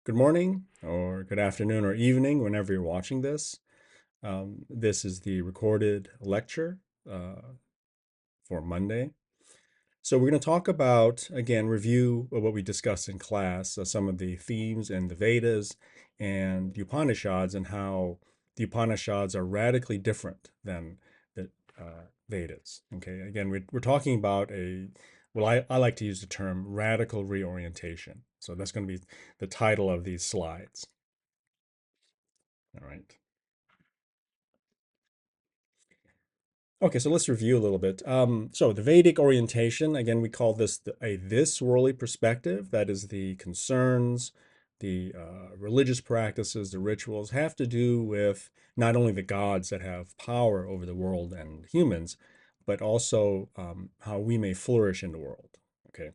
good morning or good afternoon or evening whenever you're watching this. This is the recorded lecture for Monday. So we're going to talk about, again, review of what we discussed in class, some of the themes in the Vedas and the Upanishads, and how the Upanishads are radically different than the Vedas. Okay, again, we're talking about well, I like to use the term radical reorientation. So that's going to be the title of these slides. All right. Okay, so let's review a little bit. So the Vedic orientation, again, we call this a this worldly perspective. That is, the concerns, the religious practices, the rituals have to do with not only the gods that have power over the world and humans, but also how we may flourish in the world. Okay.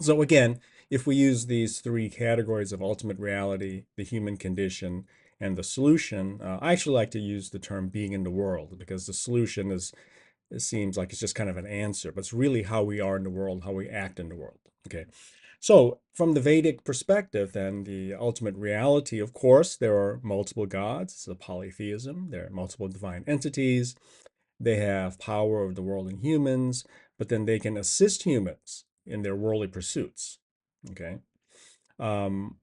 So again, if we use these three categories of ultimate reality, the human condition, and the solution, I actually like to use the term being in the world because the solution it seems like it's just kind of an answer, but it's really how we are in the world, how we act in the world. Okay. So from the Vedic perspective, then the ultimate reality, of course, there are multiple gods. It's a polytheism. There are multiple divine entities. They have power over the world and humans, but then they can assist humans in their worldly pursuits. Okay. Um,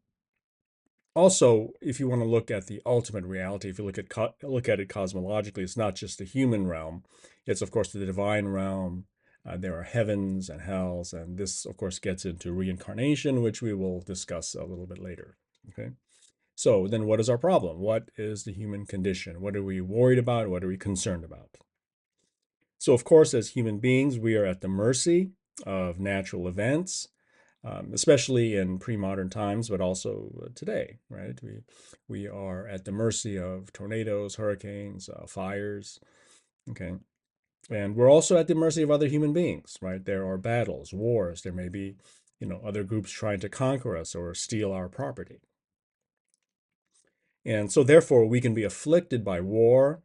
Also, if you want to look at the ultimate reality, if you look at it cosmologically, it's not just the human realm. It's of course the divine realm. There are heavens and hells, and this, of course, gets into reincarnation, which we will discuss a little bit later. Okay. So then, what is our problem? What is the human condition? What are we worried about? What are we concerned about? So, of course, as human beings, we are at the mercy of natural events, especially in pre-modern times, but also today, right? We are at the mercy of tornadoes, hurricanes, fires. Okay, and we're also at the mercy of other human beings, right? There are battles, wars. There may be, other groups trying to conquer us or steal our property. And so, therefore, we can be afflicted by war,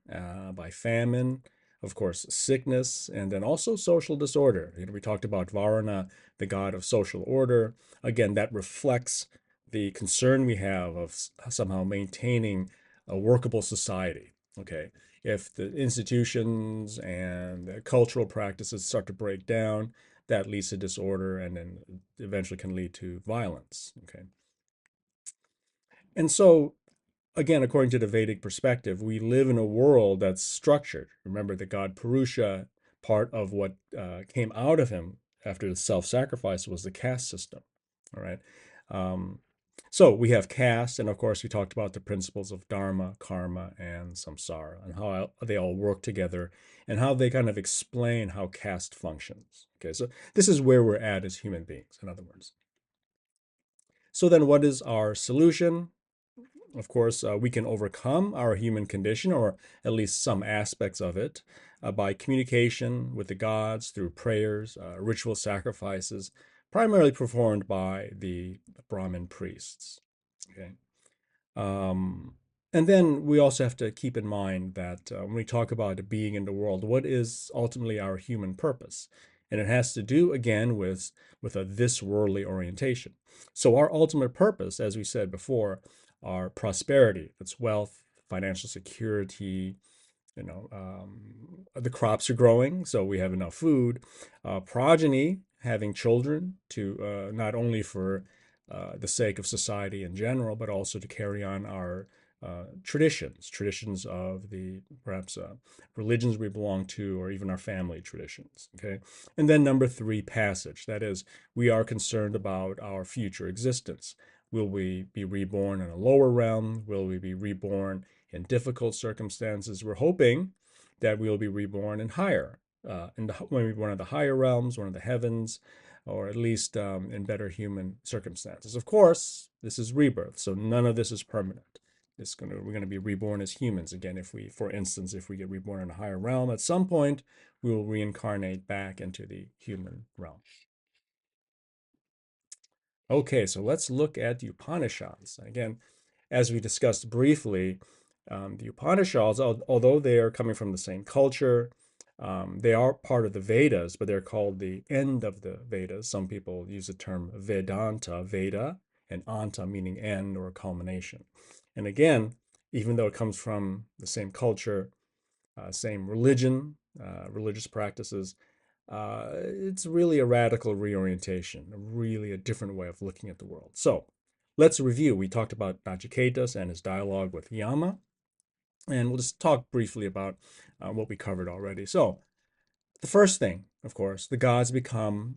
by famine, of course, sickness, and then also social disorder. We talked about Varuna, the god of social order. Again, that reflects the concern we have of somehow maintaining a workable society. Okay. If the institutions and the cultural practices start to break down, that leads to disorder and then eventually can lead to violence. Okay. And so again, according to the Vedic perspective, we live in a world that's structured. Remember, the god Purusha, part of what came out of him after the self-sacrifice was the caste system. All right. Um, so we have caste, and of course, we talked about the principles of dharma, karma, and samsara, and how they all work together, and how they kind of explain how caste functions. Okay, so this is where we're at as human beings, in other words. So then, what is our solution? Of course, we can overcome our human condition, or at least some aspects of it, by communication with the gods through prayers, ritual sacrifices, primarily performed by the Brahmin priests. Okay. Um, and then we also have to keep in mind that when we talk about being in the world, what is ultimately our human purpose? And it has to do again with a this worldly orientation. So our ultimate purpose, as we said before, are prosperity. That's wealth, financial security. The crops are growing, so we have enough food. Progeny, having children to not only for the sake of society in general, but also to carry on our traditions of the perhaps religions we belong to, or even our family traditions. Okay, and then number three, passage. That is, we are concerned about our future existence. Will we be reborn in a lower realm? Will we be reborn in difficult circumstances? We're hoping that we'll be reborn in higher, maybe one of the higher realms, one of the heavens, or at least in better human circumstances. Of course, this is rebirth, so none of this is permanent. We're going to be reborn as humans again. If we, for instance, if we get reborn in a higher realm, at some point we will reincarnate back into the human realm. Okay, so let's look at the Upanishads. Again, as we discussed briefly, the Upanishads, although they are coming from the same culture, they are part of the Vedas, but they're called the end of the Vedas. Some people use the term Vedanta, Veda, and anta meaning end or culmination. And again, even though it comes from the same culture, same religion, religious practices, it's really a radical reorientation, really a different way of looking at the world. So let's review. We talked about Nachiketas and his dialogue with Yama, and we'll just talk briefly about what we covered already. So the first thing, of course, the gods become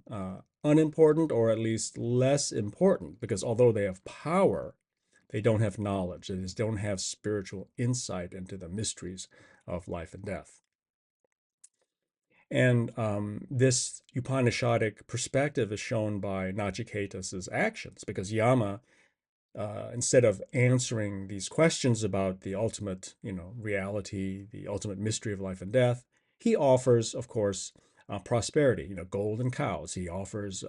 unimportant or at least less important because although they have power, they don't have knowledge. They just don't have spiritual insight into the mysteries of life and death. And this Upanishadic perspective is shown by Nachiketas's actions because Yama, instead of answering these questions about the ultimate, reality, the ultimate mystery of life and death, he offers, of course, prosperity, gold and cows. He offers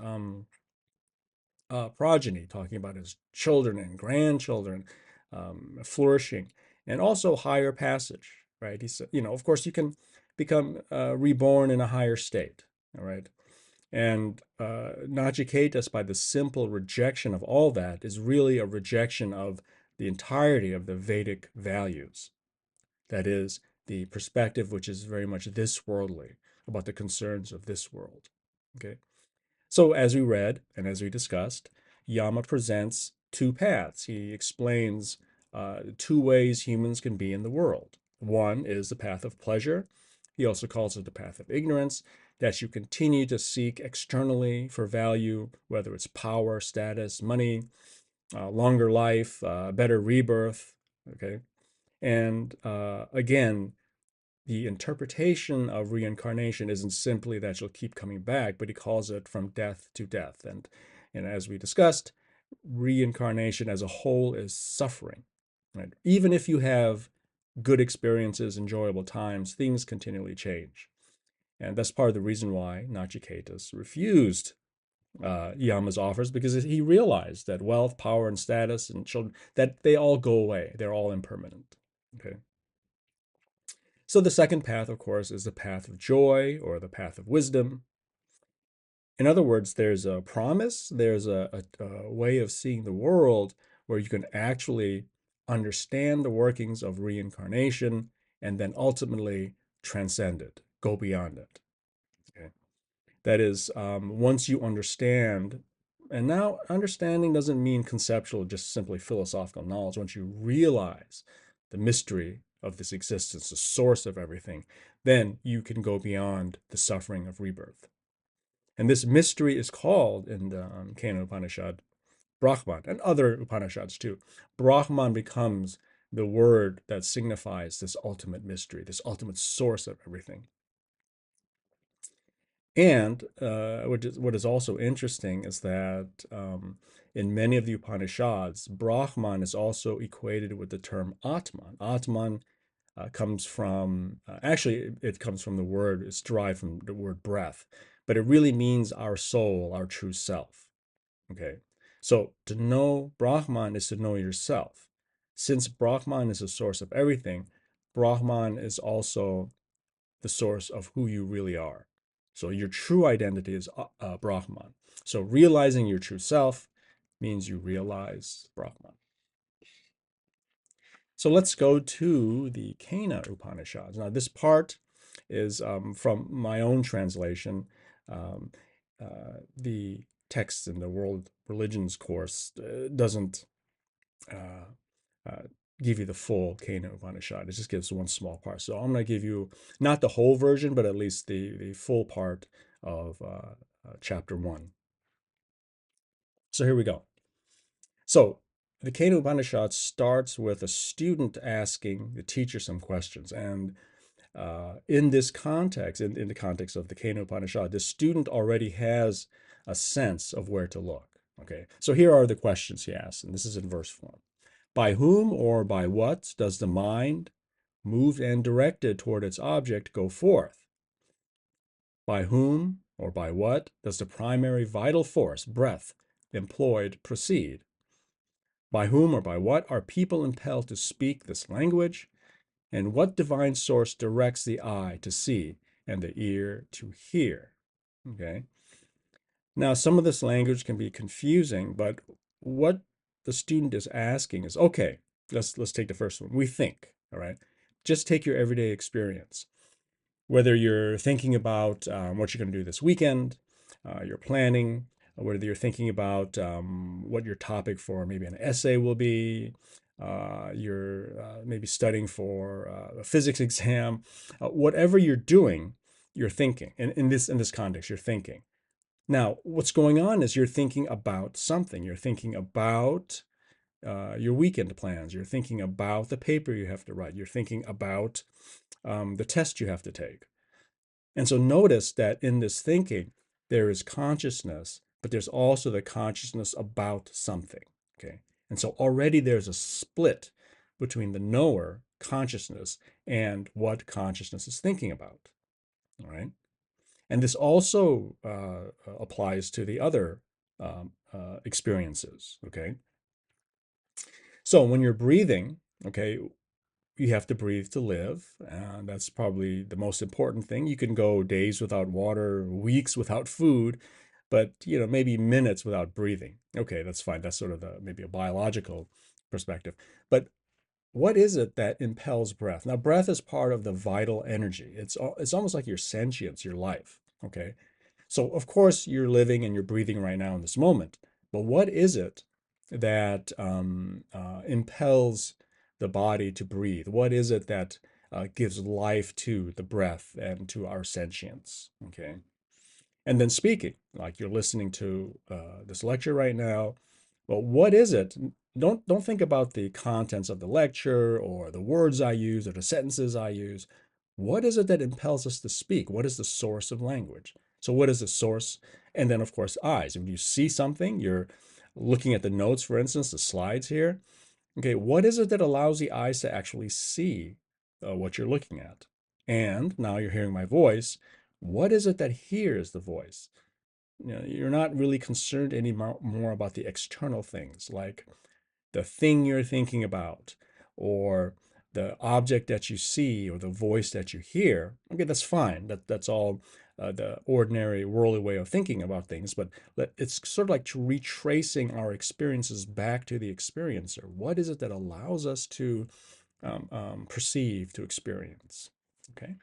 progeny, talking about his children and grandchildren flourishing, and also higher passage, right? He said, of course, you can become reborn in a higher state, all right? And Nachiketas, by the simple rejection of all that, is really a rejection of the entirety of the Vedic values. That is, the perspective which is very much this worldly, about the concerns of this world. Okay? So, as we read and as we discussed, Yama presents two paths. He explains two ways humans can be in the world. One is the path of pleasure. He also calls it the path of ignorance, that you continue to seek externally for value, whether it's power, status, money, longer life, better rebirth. Okay. And again, the interpretation of reincarnation isn't simply that you'll keep coming back, but he calls it from death to death. And as we discussed, reincarnation as a whole is suffering. Right? Even if you have good experiences, enjoyable times, things continually change. And that's part of the reason why Nachiketas refused Yama's offers, because he realized that wealth, power, and status and children, that they all go away. They're all impermanent. Okay. So the second path, of course, is the path of joy or the path of wisdom. In other words, there's a promise, there's a way of seeing the world where you can actually understand the workings of reincarnation and then ultimately transcend it, go beyond it. Okay. That is, once you understand, and now understanding doesn't mean conceptual, just simply philosophical knowledge. Once you realize the mystery of this existence, the source of everything, then you can go beyond the suffering of rebirth. And this mystery is called in the Kena Upanishad Brahman and other Upanishads too. Brahman becomes the word that signifies this ultimate mystery, this ultimate source of everything. And what is also interesting is that in many of the Upanishads, Brahman is also equated with the term Atman. Atman comes from, actually, it comes from the word, it's derived from the word breath, but it really means our soul, our true self. Okay. So to know Brahman is to know yourself. Since Brahman is the source of everything, Brahman is also the source of who you really are. So your true identity is Brahman. So realizing your true self means you realize Brahman. So let's go to the Kena Upanishads. Now, this part is from my own translation. The text in the World Religions course doesn't uh, uh, give you the full Kena Upanishad. It just gives one small part. So I'm going to give you not the whole version, but at least the full part of chapter 1. So here we go. So the Kena Upanishad starts with a student asking the teacher some questions. And in this context, in the context of the Kena Upanishad, the student already has a sense of where to look. Okay, so here are the questions he asks, and this is in verse form. By whom or by what does the mind, moved and directed toward its object, go forth? By whom or by what does the primary vital force, breath, employed proceed? By whom or by what are people impelled to speak this language? And what divine source directs the eye to see and the ear to hear? Okay. Now, some of this language can be confusing, but what the student is asking is, okay, let's take the first one. We think, all right? Just take your everyday experience. Whether you're thinking about what you're going to do this weekend, you're planning, whether you're thinking about what your topic for maybe an essay will be, you're maybe studying for a physics exam, whatever you're doing, you're thinking. In this context, you're thinking. Now, what's going on is you're thinking about something. You're thinking about your weekend plans. You're thinking about the paper you have to write. You're thinking about the test you have to take. And so notice that in this thinking, there is consciousness, but there's also the consciousness about something. Okay. And so already there's a split between the knower consciousness and what consciousness is thinking about. All right. And this also applies to the other experiences. Okay. So when you're breathing, okay, you have to breathe to live. And that's probably the most important thing. You can go days without water, weeks without food, but maybe minutes without breathing. Okay, that's fine. That's sort of maybe a biological perspective. But what is it that impels breath? Now, breath is part of the vital energy. It's almost like your sentience, your life. Okay, so of course you're living and you're breathing right now in this moment. But what is it that impels the body to breathe? What is it that gives life to the breath and to our sentience? Okay. And then speaking, like you're listening to this lecture right now. Well, what is it? Don't think about the contents of the lecture or the words I use or the sentences I use. What is it that impels us to speak? What is the source of language? So what is the source? And then of course, eyes. When you see something, you're looking at the notes, for instance, the slides here. Okay, what is it that allows the eyes to actually see what you're looking at? And now you're hearing my voice. What is it that hears the voice? You're not really concerned anymore about the external things like the thing you're thinking about or the object that you see or the voice that you hear. Okay, that's fine. That's all the ordinary worldly way of thinking about things, but it's sort of like retracing our experiences back to the experiencer. What is it that allows us to perceive, to experience? Okay.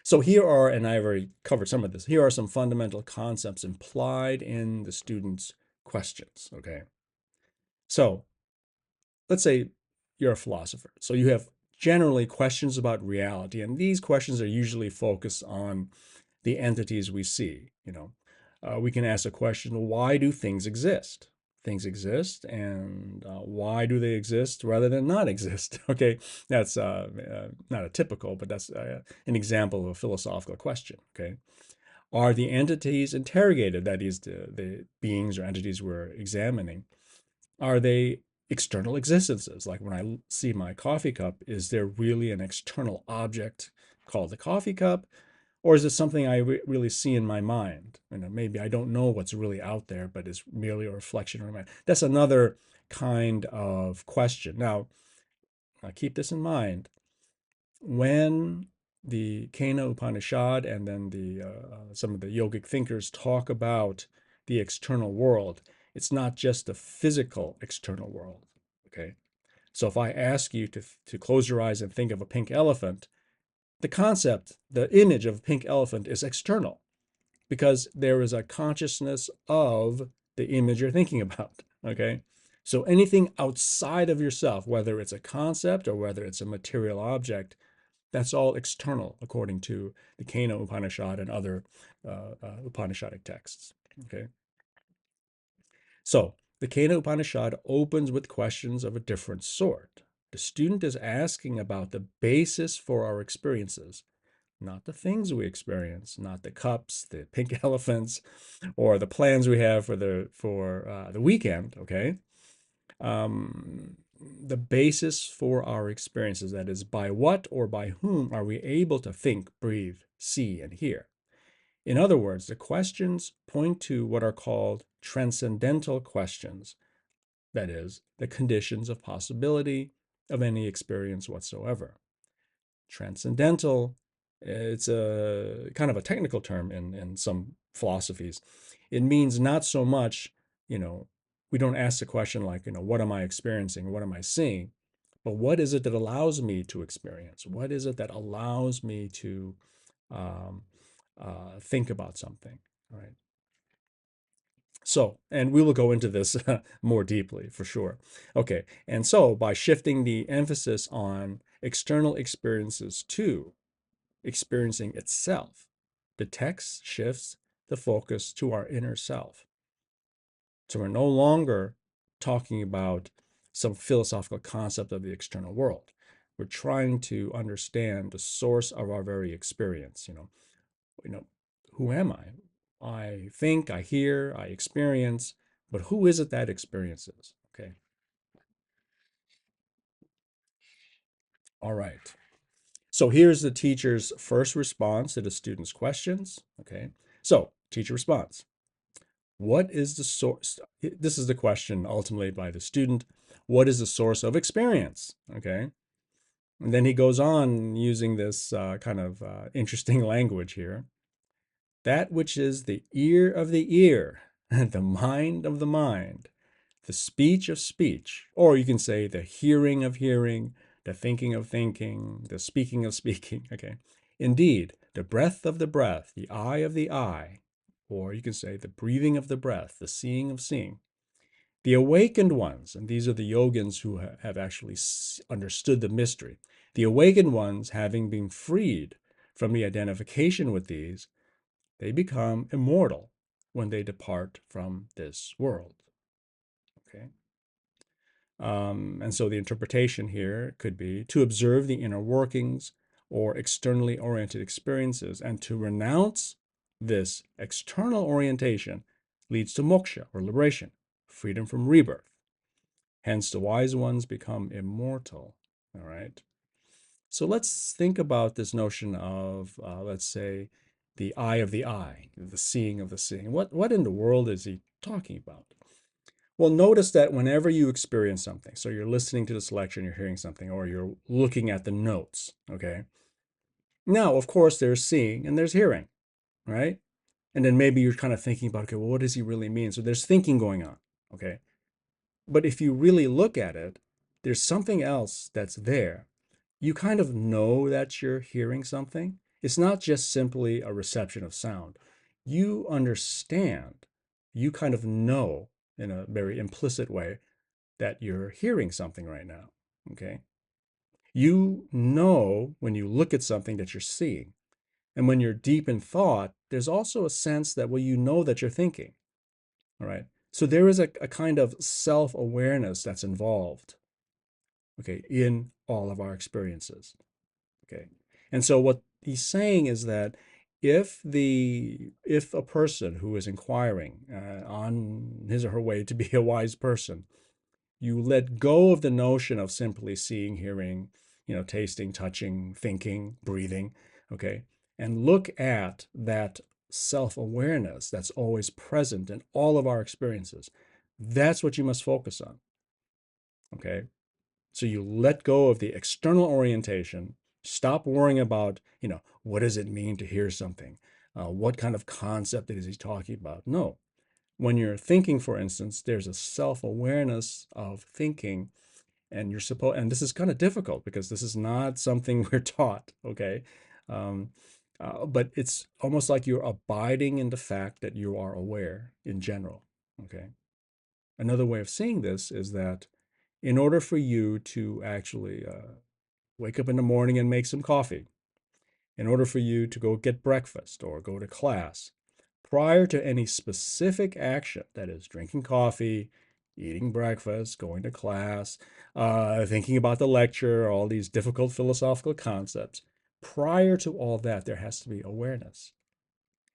So here are, and I've already covered some of this, here are some fundamental concepts implied in the student's questions, okay? So let's say you're a philosopher. So you have generally questions about reality, and these questions are usually focused on the entities we see. We can ask a question, why do things exist? Things exist, and why do they exist rather than not exist? Okay, that's not a typical, but that's an example of a philosophical question. Okay, are the entities interrogated, that is, the beings or entities we're examining, are they external existences? Like when I see my coffee cup, is there really an external object called the coffee cup? Or is it something I really see in my mind? Maybe I don't know what's really out there, but it's merely a reflection in my mind. That's another kind of question. Now keep this in mind. When the Kena Upanishad and then some of the yogic thinkers talk about the external world, it's not just the physical external world. Okay. So if I ask you to close your eyes and think of a pink elephant, the concept, the image of a pink elephant is external because there is a consciousness of the image you're thinking about. Okay. So anything outside of yourself, whether it's a concept or whether it's a material object, that's all external according to the Kena Upanishad and other Upanishadic texts. Okay. So the Kena Upanishad opens with questions of a different sort. The student is asking about the basis for our experiences, not the things we experience, not the cups, the pink elephants, or the plans we have for the weekend. Okay, the basis for our experiences, that is, by what or by whom are we able to think, breathe, see, and hear? In other words, the questions point to what are called transcendental questions, that is, the conditions of possibility of any experience whatsoever. Transcendental, it's a kind of a technical term in some philosophies. It means not so much you know, we don't ask the question like, what am I experiencing? What am I seeing? But what is it that allows me to experience? What is it that allows me to um, think about something? All right. So, and we will go into this more deeply for sure. Okay. And so by shifting the emphasis on external experiences to experiencing itself, the text shifts the focus to our inner self. So we're no longer talking about some philosophical concept of the external world. We're trying to understand the source of our very experience. You know, who am I? I think, I hear, I experience, but who is it that experiences? Okay. All right. So here's the teacher's first response to the student's questions. Okay. So, teacher response. What is the source? This is the question ultimately by the student. What is the source of experience? Okay. And then he goes on using this kind of interesting language here. That which is the ear of the ear, the mind of the mind, the speech of speech, or you can say the hearing of hearing, the thinking of thinking, the speaking of speaking. Okay. Indeed, the breath of the breath, the eye of the eye, or you can say the breathing of the breath, the seeing of seeing. The awakened ones, and these are the yogins who have actually understood the mystery, the awakened ones, having been freed from the identification with these, they become immortal when they depart from this world. Okay. And so the interpretation here could be to observe the inner workings or externally oriented experiences and to renounce this external orientation leads to moksha or liberation, freedom from rebirth. Hence, the wise ones become immortal. All right. So let's think about this notion of, let's say, the eye of the eye, the seeing of the seeing. What in the world is he talking about? Well, notice that whenever you experience something, so you're listening to this lecture and you're hearing something, or you're looking at the notes, okay? Now, of course, there's seeing and there's hearing, right? And then maybe you're kind of thinking about, okay, well, what does he really mean? So there's thinking going on, okay? But if you really look at it, there's something else that's there. You kind of know that you're hearing something. It's not just simply a reception of sound. You understand, you kind of know in a very implicit way that you're hearing something right now. Okay. You know when you look at something that you're seeing. And when you're deep in thought, there's also a sense that, well, you know that you're thinking. All right. So there is a kind of self awareness that's involved, okay, in all of our experiences. Okay. And so what he's saying is that if a person who is inquiring on his or her way to be a wise person, you let go of the notion of simply seeing, hearing, tasting, touching, thinking, breathing, okay, and look at that self-awareness that's always present in all of our experiences. That's what you must focus on, okay? So you let go of the external orientation, stop worrying about, what does it mean to hear something? What kind of concept is he talking about? No. When you're thinking, for instance, there's a self-awareness of thinking, and and this is kind of difficult because this is not something we're taught, okay? Um, but it's almost like you're abiding in the fact that you are aware in general, okay? Another way of seeing this is that in order for you to actually wake up in the morning and make some coffee, in order for you to go get breakfast or go to class, prior to any specific action, that is, drinking coffee, eating breakfast, going to class, thinking about the lecture, all these difficult philosophical concepts, prior to all that, there has to be awareness.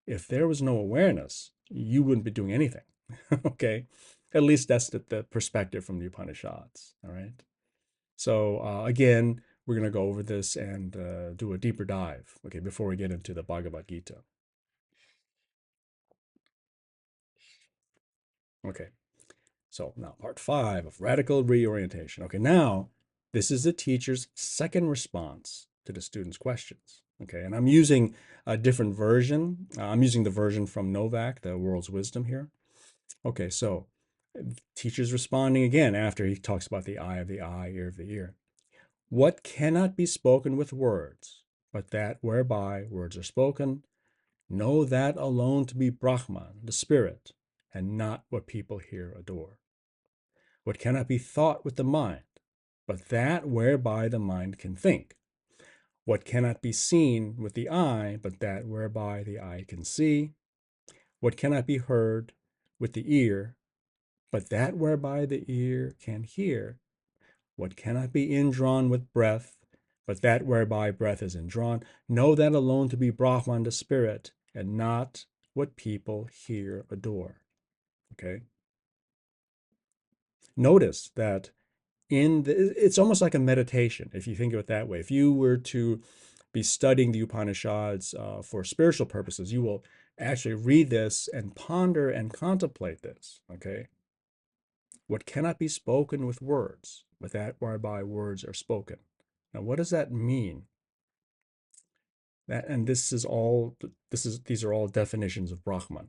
If there was no awareness, you wouldn't be doing anything. Okay? At least that's the perspective from the Upanishads. All right? So again, we're going to go over this and do a deeper dive, okay, before we get into the Bhagavad Gita. Okay, so now part 5 of radical reorientation. Okay, now this is the teacher's second response to the student's questions. Okay, and I'm using a different version. I'm using the version from Novak, the World's Wisdom here. Okay, so Teacher's responding again after he talks about the eye, ear of the ear. What cannot be spoken with words, but that whereby words are spoken, know that alone to be Brahman, the spirit, and not what people here adore. What cannot be thought with the mind, but that whereby the mind can think. What cannot be seen with the eye, but that whereby the eye can see. What cannot be heard with the ear, but that whereby the ear can hear. What cannot be indrawn with breath, but that whereby breath is indrawn. Know that alone to be Brahman, the spirit, and not what people here adore. Okay? Notice that it's almost like a meditation, if you think of it that way. If you were to be studying the Upanishads for spiritual purposes, you will actually read this and ponder and contemplate this. Okay? What cannot be spoken with words, but that whereby words are spoken. Now, what does that mean? And these are all definitions of Brahman.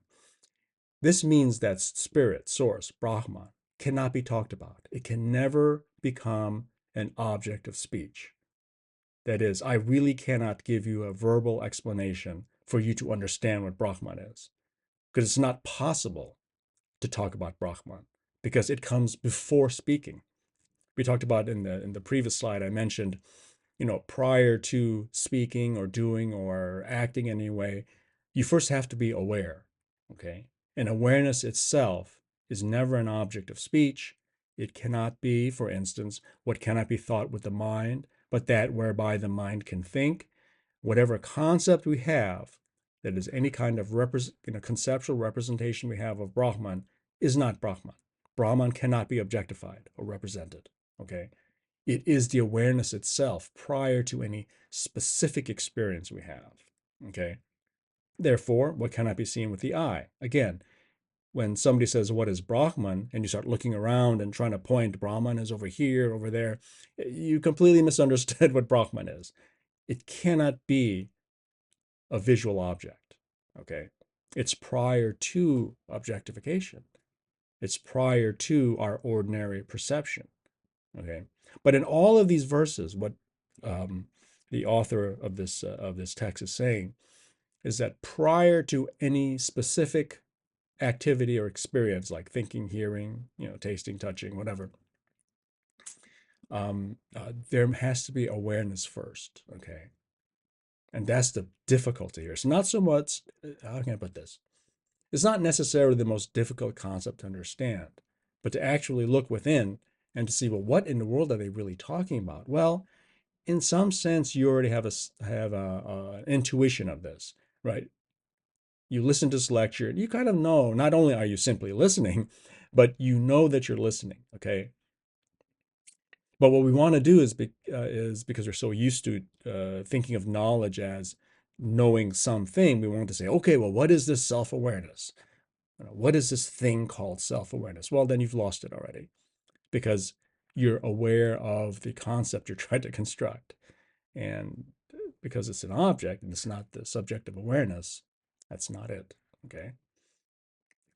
This means that spirit, source, Brahman, cannot be talked about. It can never become an object of speech. That is, I really cannot give you a verbal explanation for you to understand what Brahman is, because it's not possible to talk about Brahman because it comes before speaking. We talked about in the previous slide, I mentioned, prior to speaking or doing or acting anyway, you first have to be aware. Okay. And awareness itself is never an object of speech. It cannot be, for instance, what cannot be thought with the mind, but that whereby the mind can think. Whatever concept we have that is any kind of conceptual representation we have of Brahman is not Brahman. Brahman cannot be objectified or represented. Okay. It is the awareness itself prior to any specific experience we have. Okay. Therefore, what cannot be seen with the eye? Again, when somebody says, what is Brahman? And you start looking around and trying to point, Brahman is over here, over there, you completely misunderstood what Brahman is. It cannot be a visual object. Okay. It's prior to objectification. It's prior to our ordinary perception. Okay. But in all of these verses, what the author of this text is saying is that prior to any specific activity or experience like thinking, hearing, tasting, touching, whatever, there has to be awareness first. Okay. And that's the difficulty here. It's not so much, how can I put this? It's not necessarily the most difficult concept to understand, but to actually look within and to see, well, what in the world are they really talking about? Well, in some sense, you already have an intuition of this, right? You listen to this lecture, and you kind of know, not only are you simply listening, but you know that you're listening, okay? But what we want to do is because we're so used to thinking of knowledge as knowing something, we want to say, okay, well, what is this self-awareness? What is this thing called self-awareness? Well, then you've lost it already because you're aware of the concept you're trying to construct. And because it's an object and it's not the subject of awareness, that's not it. Okay.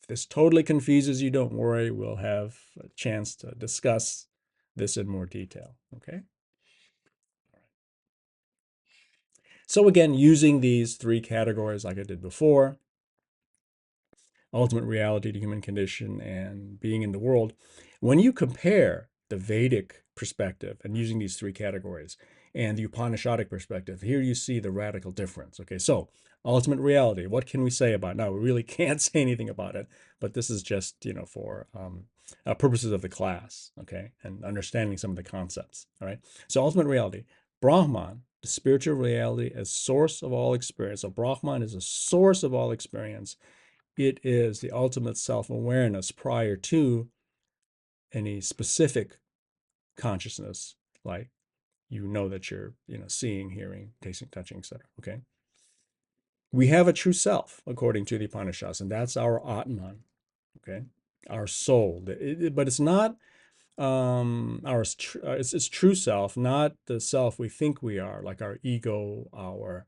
If this totally confuses you, don't worry. We'll have a chance to discuss this in more detail. Okay. So again, using these three categories like I did before, ultimate reality, the human condition, and being in the world, when you compare the Vedic perspective and using these three categories and the Upanishadic perspective, here you see the radical difference. Okay, so ultimate reality, what can we say about it? Now, we really can't say anything about it, but this is just, for purposes of the class, okay, and understanding some of the concepts, all right? So ultimate reality, Brahman, the spiritual reality as source of all experience. So Brahman is a source of all experience. It is the ultimate self-awareness prior to any specific consciousness, like that you're seeing, hearing, tasting, touching, etc. Okay. We have a true self according to the Upanishads, and that's our Atman. Okay, our soul. But it's not it's true self, not the self we think we are, like our ego, our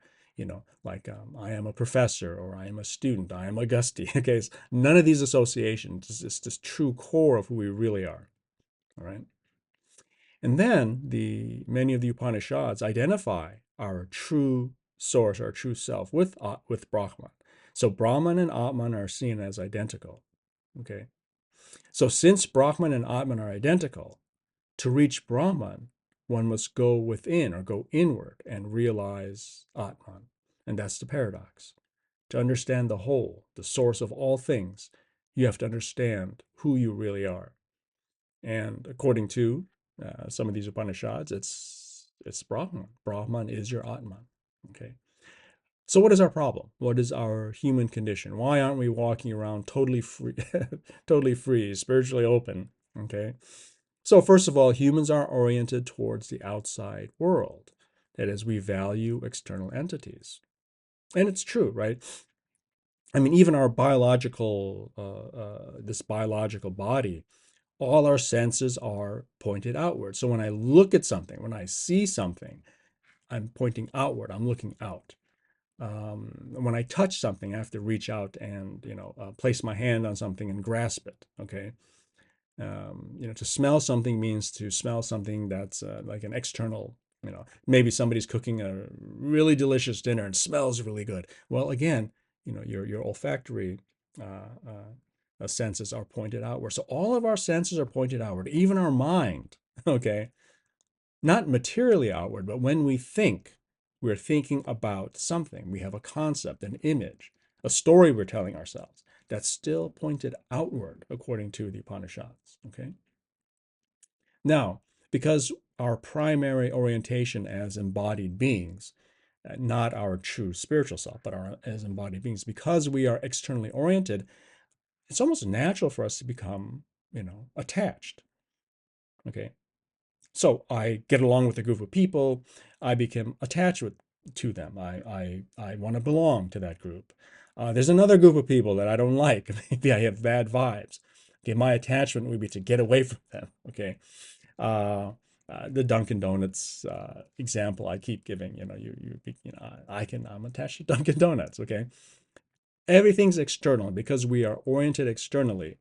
like I am a professor or I am a student, I am Augusti. Okay, none of these associations is this true core of who we really are. All right. And then many of the Upanishads identify our true source, our true self with Brahman. So Brahman and Atman are seen as identical. Okay. So since Brahman and Atman are identical, to reach Brahman, one must go within or go inward and realize Atman. And that's the paradox. To understand the whole, the source of all things, you have to understand who you really are. And according to some of these Upanishads, it's Brahman. Brahman is your Atman. Okay. So what is our problem? What is our human condition? Why aren't we walking around totally free, totally free, spiritually open? Okay. So first of all, humans are oriented towards the outside world. That is, we value external entities. And it's true, right? I mean, even our this biological body, all our senses are pointed outward. So when I look at something, when I see something, I'm pointing outward. I'm looking out. When I touch something, I have to reach out and place my hand on something and grasp it. Okay. To smell something means to smell something that's like an external. Maybe somebody's cooking a really delicious dinner and smells really good. Well, again, your olfactory senses are pointed outward. So all of our senses are pointed outward, even our mind. Okay, not materially outward, but when we think, we're thinking about something. We have a concept, an image, a story we're telling ourselves. That's still pointed outward according to the Upanishads. Okay. Now, because our primary orientation as embodied beings, not our true spiritual self, but as embodied beings, because we are externally oriented, it's almost natural for us to become, attached. Okay. So I get along with a group of people. I become attached to them. I want to belong to that group. There's another group of people that I don't like. Maybe I have bad vibes. Okay, my attachment would be to get away from them. Okay, uh, the Dunkin' Donuts example I keep giving. I'm attached to Dunkin' Donuts. Okay, everything's external because we are oriented externally.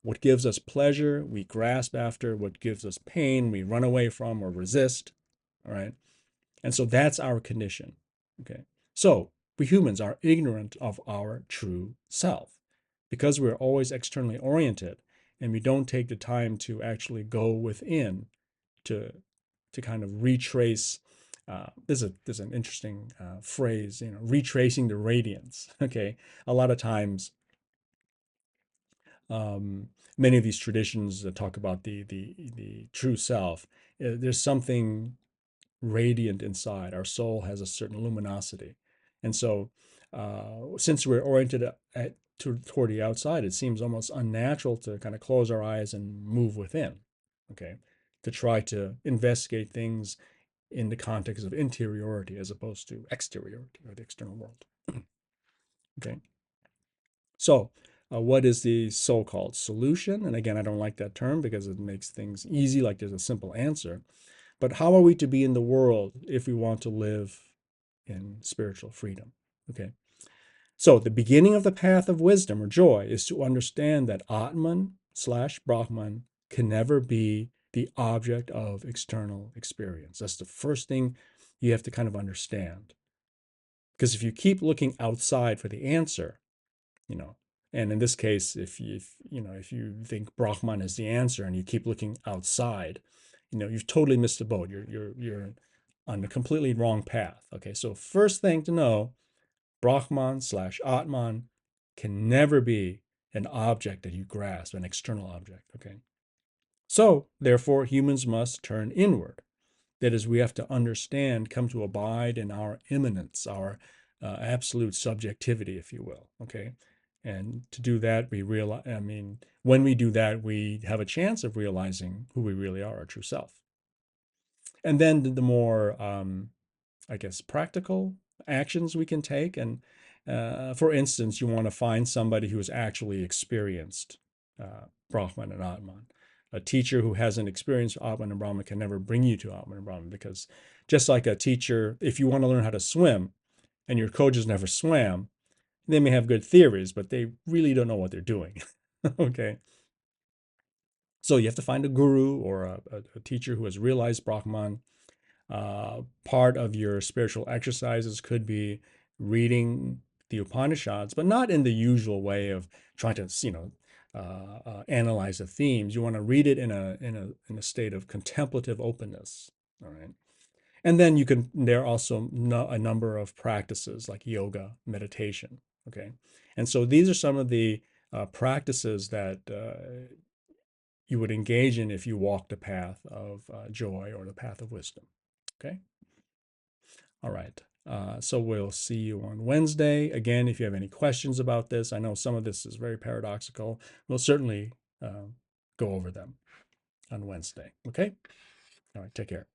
What gives us pleasure, we grasp after. What gives us pain, we run away from or resist. All right. And so that's our condition. Okay. So we humans are ignorant of our true self because we're always externally oriented and we don't take the time to actually go within to kind of retrace. There's an interesting phrase, retracing the radiance. Okay. A lot of times um, many of these traditions that talk about the true self, there's something radiant inside. Our soul has a certain luminosity, and so since we're oriented toward the outside, it seems almost unnatural to kind of close our eyes and move within. Okay, to try to investigate things in the context of interiority as opposed to exteriority or the external world. Okay. So, what is the so-called solution? And again, I don't like that term because it makes things easy, like there's a simple answer. But how are we to be in the world if we want to live in spiritual freedom? Okay. So, the beginning of the path of wisdom or joy is to understand that Atman/Brahman can never be the object of external experience. That's the first thing you have to kind of understand. Because if you keep looking outside for the answer, you know and in this case, if you think Brahman is the answer and you keep looking outside, you've totally missed the boat. You're on a completely wrong path. Okay, so first thing to know, Brahman/Atman can never be an object that you grasp, an external object. Okay, so therefore humans must turn inward. That is, we have to understand, come to abide in our immanence, our absolute subjectivity, if you will. Okay. And to do that, when we do that, we have a chance of realizing who we really are, our true self. And then the more, I guess, practical actions we can take. And for instance, you want to find somebody who has actually experienced Brahman and Atman. A teacher who hasn't experienced Atman and Brahman can never bring you to Atman and Brahman, because just like a teacher, if you want to learn how to swim, and your coaches never swam, they may have good theories, but they really don't know what they're doing. Okay. So you have to find a guru or a teacher who has realized Brahman. Part of your spiritual exercises could be reading the Upanishads, but not in the usual way of trying to, analyze the themes. You want to read it in a state of contemplative openness. All right. And then there are also a number of practices like yoga, meditation. Okay. And so these are some of the practices that you would engage in if you walk the path of joy or the path of wisdom. Okay. All right. So we'll see you on Wednesday. Again, if you have any questions about this, I know some of this is very paradoxical. We'll certainly go over them on Wednesday. Okay. All right. Take care.